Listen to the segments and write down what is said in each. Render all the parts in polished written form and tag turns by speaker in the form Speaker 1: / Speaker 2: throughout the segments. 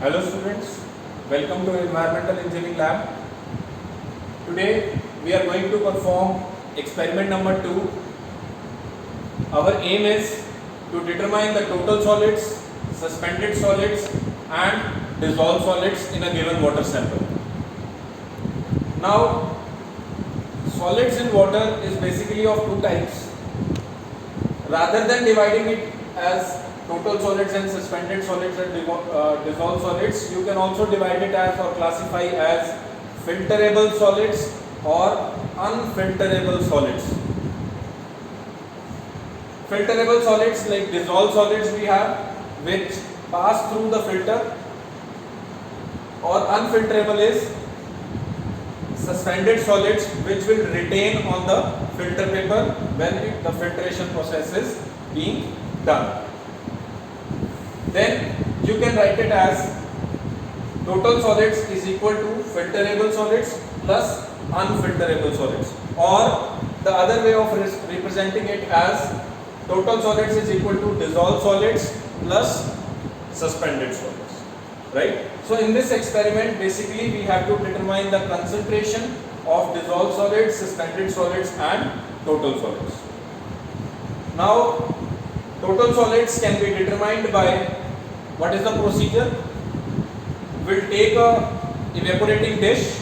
Speaker 1: Hello students, welcome to Environmental Engineering Lab. Today we are going to perform experiment number 2. Our aim is to determine the total solids, suspended solids and dissolved solids in a given water sample. Now solids in water is basically of two types. Rather than dividing it as total solids and suspended solids and dissolved solids, you can also divide it as or classify as filterable solids or unfilterable solids. Filterable solids like dissolved solids we have which pass through the filter, or unfilterable is suspended solids which will retain on the filter paper when the filtration process is being done. Then you can write it as total solids is equal to filterable solids plus unfilterable solids, or the other way of representing it as total solids is equal to dissolved solids plus suspended solids, right? So in this experiment basically we have to determine the concentration of dissolved solids, suspended solids and total solids. Now total solids can be determined by, what is the procedure? We'll take a evaporating dish.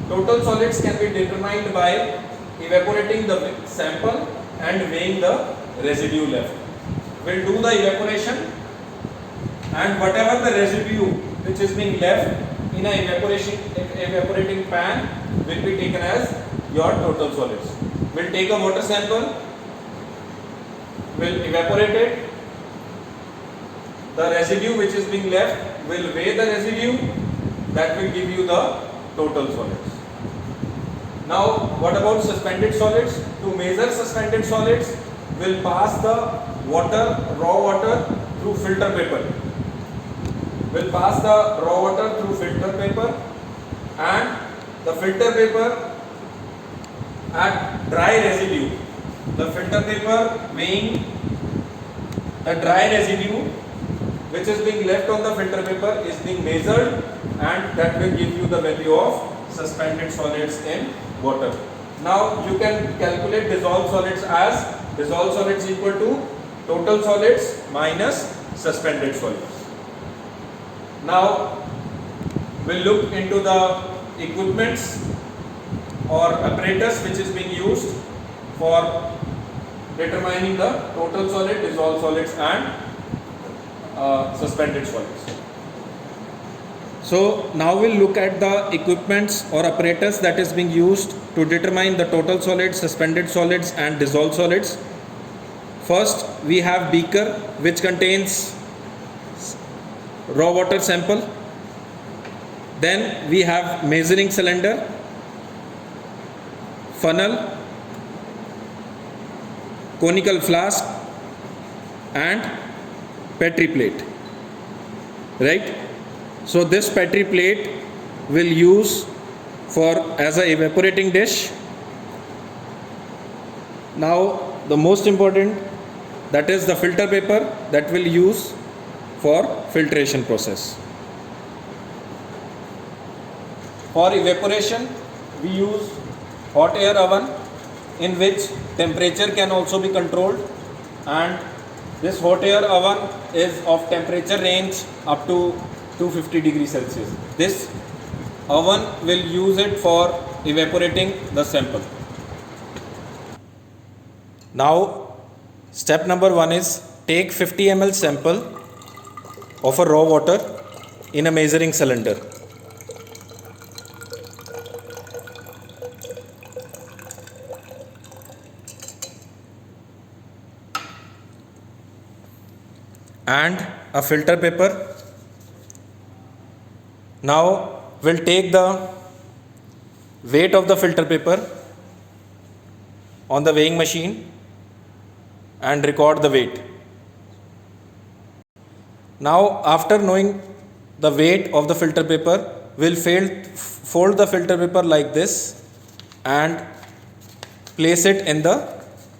Speaker 1: Total solids can be determined by evaporating the sample and weighing the residue left. We'll do the evaporation, and whatever the residue which is being left in a evaporating pan will be taken as your total solids. We'll take a water sample, we'll evaporate it, the residue which is being left will weigh the residue, that will give you the total solids. Now what about suspended solids? To measure suspended solids, we'll pass the water, raw water through filter paper. We'll pass the raw water through filter paper, and the filter paper at dry residue, the filter paper weighing the dry residue which is being left on the filter paper is being measured, and that will give you the value of suspended solids in water. Now you can calculate dissolved solids as dissolved solids equal to total solids minus suspended solids. Now we'll look into the equipments or apparatus which is being used for determining the total solid, dissolved solids and suspended solids. So now we'll look at the equipments or apparatus that is being used to determine the total solids, suspended solids and dissolved solids. First we have beaker which contains raw water sample. Then we have measuring cylinder, funnel, conical flask and Petri plate, right? So this Petri plate will use for as a evaporating dish. Now the most important, that is the filter paper that will use for filtration process. For evaporation we use hot air oven in which temperature can also be controlled, and this hot air oven is of temperature range up to 250 degrees Celsius. This oven will use it for evaporating the sample. Now step number 1 is take 50 ml sample of a raw water in a measuring cylinder. And a filter paper. Now we'll take the weight of the filter paper on the weighing machine and record the weight. Now after knowing the weight of the filter paper, we'll fold the filter paper like this and place it in the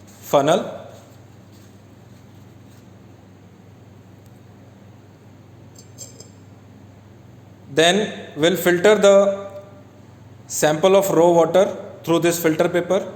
Speaker 1: funnel. Then we'll filter the sample of raw water through this filter paper.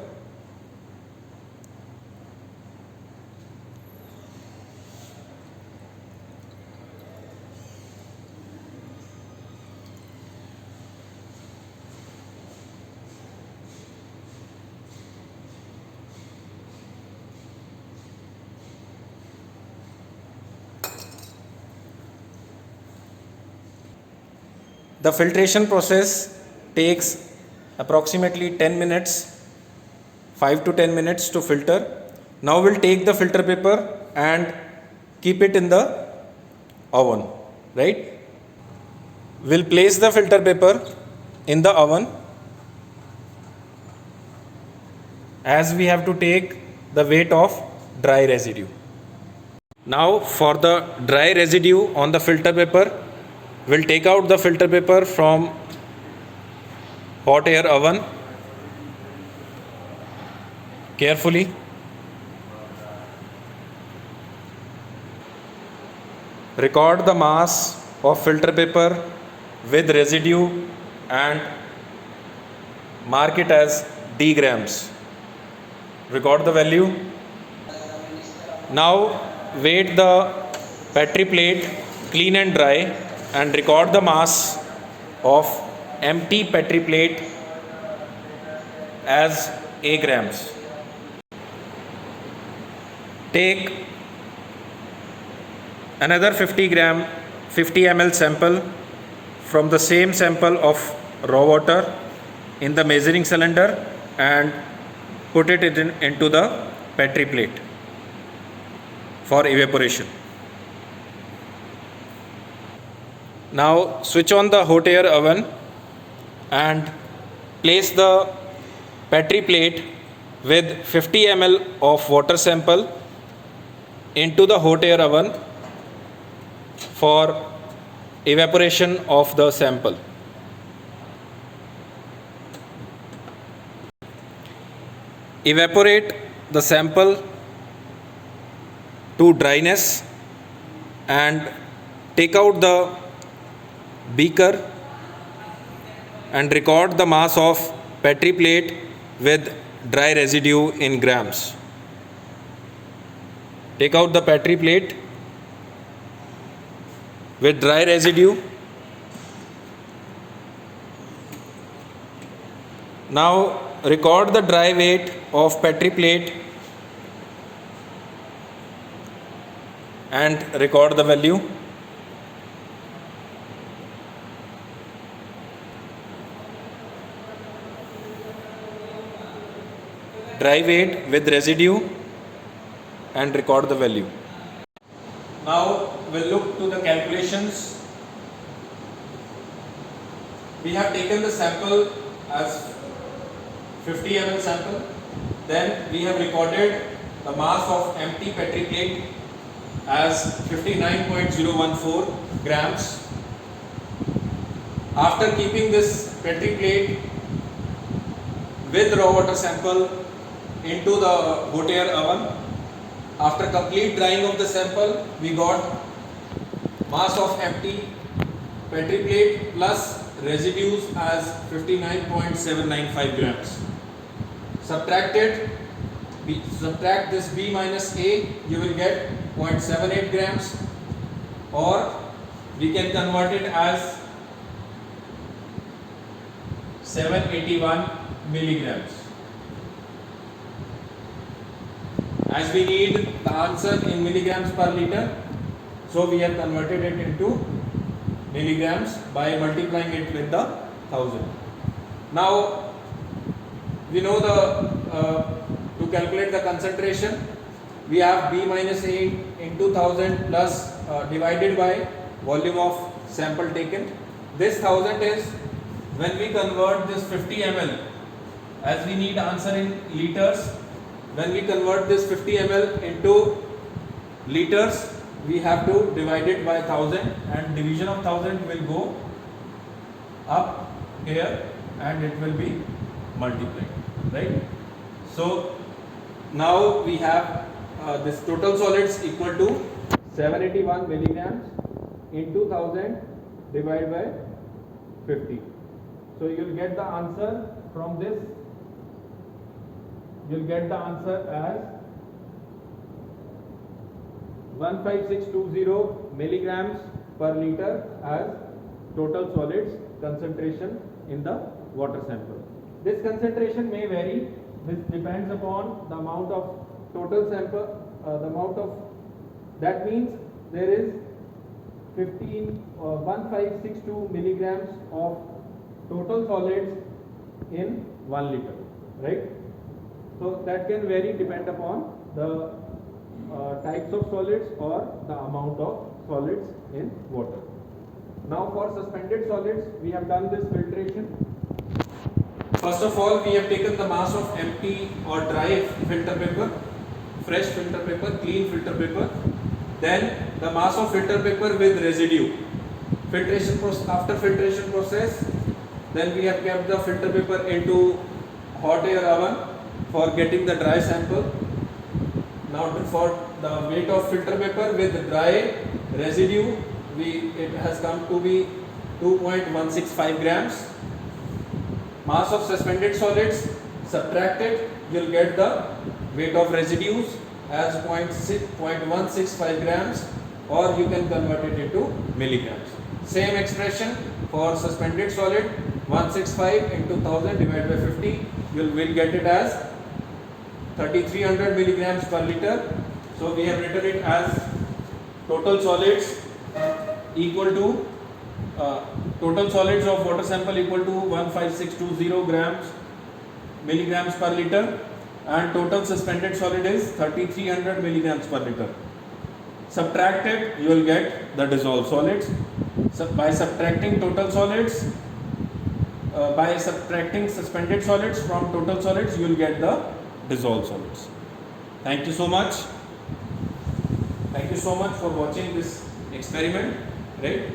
Speaker 1: The filtration process takes approximately 10 minutes, 5 to 10 minutes to filter. Now we'll take the filter paper and keep it in the oven, right? We'll place the filter paper in the oven, as we have to take the weight of dry residue. Now for the dry residue on the filter paper, we'll take out the filter paper from hot air oven carefully. Record the mass of filter paper with residue and mark it as D grams. Record the value. Now weight the Petri plate clean and dry and record the mass of empty Petri plate as A grams. Take another 50 ml sample from the same sample of raw water in the measuring cylinder and put it into the Petri plate for evaporation. Now switch on the hot air oven and place the Petri plate with 50 ml of water sample into the hot air oven for evaporation of the sample. Evaporate the sample to dryness and take out the beaker and record the mass of Petri plate with dry residue in grams. Take out the Petri plate with dry residue. Now record the dry weight of Petri plate and record the value. Dry weight with residue and record the value. Now we'll look to the calculations. We have taken the sample as 50 ml sample. Then we have recorded the mass of empty Petri plate as 59.014 grams. After keeping this Petri plate with raw water sample into the hot air oven, after complete drying of the sample, we got mass of empty Petri plate plus residues as 59.795 grams. Subtract this B minus A, you will get 0.78 grams, or we can convert it as 781 milligrams. As we need the answer in milligrams per liter, so we have converted it into milligrams by multiplying it with the 1000. Now we know to calculate the concentration, we have B minus A into 1000 plus divided by volume of sample taken. This 1000 is when we convert this 50 ml, as we need answer in liters. When we convert this 50 ml into liters, we have to divide it by 1000, and division of 1000 will go up here and it will be multiplied, right? So now we have this total solids equal to 781 milligrams into 1000 divided by 50. So you'll get the answer from this. You'll get the answer as 15620 milligrams per liter as total solids concentration in the water sample. This concentration may vary. This depends upon the amount of total sample, the amount of, that means there is 1562 milligrams of total solids in 1 liter, right? So that can vary depend upon the types of solids or the amount of solids in water. Now for suspended solids, we have done this filtration. First of all, we have taken the mass of empty or dry filter paper, fresh filter paper, clean filter paper. Then the mass of filter paper with residue. After filtration process, then we have kept the filter paper into hot air oven for getting the dry sample. Now for the weight of filter paper with dry residue, it has come to be 2.165 grams. Mass of suspended solids subtracted, you will get the weight of residues as 0.165 grams, or you can convert it into milligrams. Same expression for suspended solid, 165 into 1000 divided by 50, you will get it as 3300 milligrams per liter. So we have written it as total solids equal to total solids of water sample equal to 15620 milligrams per liter, and total suspended solid is 3300 milligrams per liter. Subtracted, you will get the dissolved solids. So by subtracting total solids, by subtracting suspended solids from total solids, you will get the dissolved solids. Thank you so much. Thank you so much for watching this experiment, right?